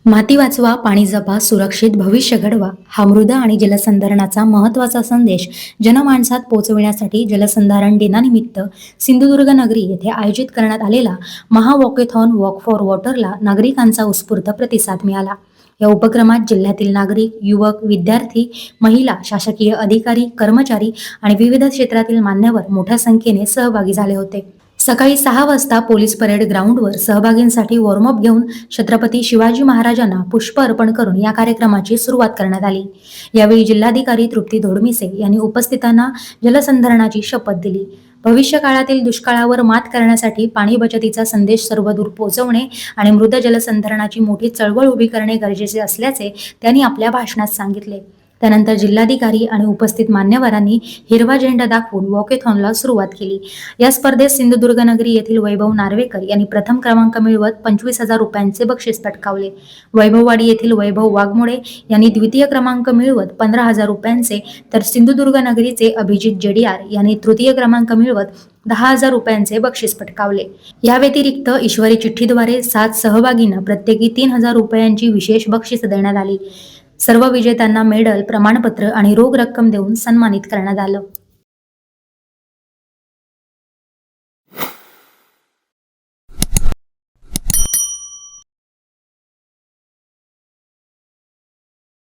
माती वाचवा, पाणी जपा, सुरक्षित भविष्य घडवा हा मृदा आणि जलसंधारणाचा महत्त्वाचा संदेश जनमानसात पोहोचविण्यासाठी जलसंधारण दिनानिमित्त सिंधुदुर्ग नगरी येथे आयोजित करण्यात आलेला महावॉकेथॉन वॉक फॉर वॉटरला नागरिकांचा उत्स्फूर्त प्रतिसाद मिळाला. या उपक्रमात जिल्ह्यातील नागरिक, युवक, विद्यार्थी, महिला, शासकीय अधिकारी, कर्मचारी आणि विविध क्षेत्रातील मान्यवर मोठ्या संख्येने सहभागी झाले होते. सकाळी 6 वाजता पोलीस परेड ग्राउंडवर सहभागींसाठी वॉर्मअप घेऊन छत्रपती शिवाजी महाराजांना पुष्प अर्पण करून या कार्यक्रमाची सुरुवात करण्यात आली. यावेळी जिल्हाधिकारी तृप्ती धोडमिसे यांनी उपस्थितांना जलसंधारणाची शपथ दिली. भविष्य काळातील दुष्काळावर मात करण्यासाठी पाणी बचतीचा संदेश सर्वदूर पोहोचवणे आणि मृद जलसंधारणाची मोठी चळवळ उभी करणे गरजेचे असल्याचे त्यांनी आपल्या भाषणात सांगितले. त्यानंतर जिल्हाधिकारी आणि उपस्थित मान्यवरांनी हिरवा झेंडा दाखवून वॉकेथॉनला सुरुवात केली. या स्पर्धेत सिंधुदुर्ग नगरी येथील वैभव नार्वेकर यांनी प्रथम क्रमांक मिळवत 25,000 रुपयांचे बक्षीस पटकावले. वैभववाडी येथील वैभव वाघमोडे यांनी द्वितीय क्रमांक मिळवत 15,000 रुपयांचे, तर सिंधुदुर्ग नगरीचे अभिजित जेडियार यांनी तृतीय क्रमांक मिळवत 10,000 रुपयांचे बक्षीस पटकावले. या व्यतिरिक्त ईश्वरी चिठ्ठीद्वारे 7 सहभागींना प्रत्येकी 3,000 रुपयांची विशेष बक्षीस देण्यात आली. सर्व विजेत्यांना मेडल, प्रमाणपत्र आणि रोख रक्कम देऊन सन्मानित करण्यात आलं.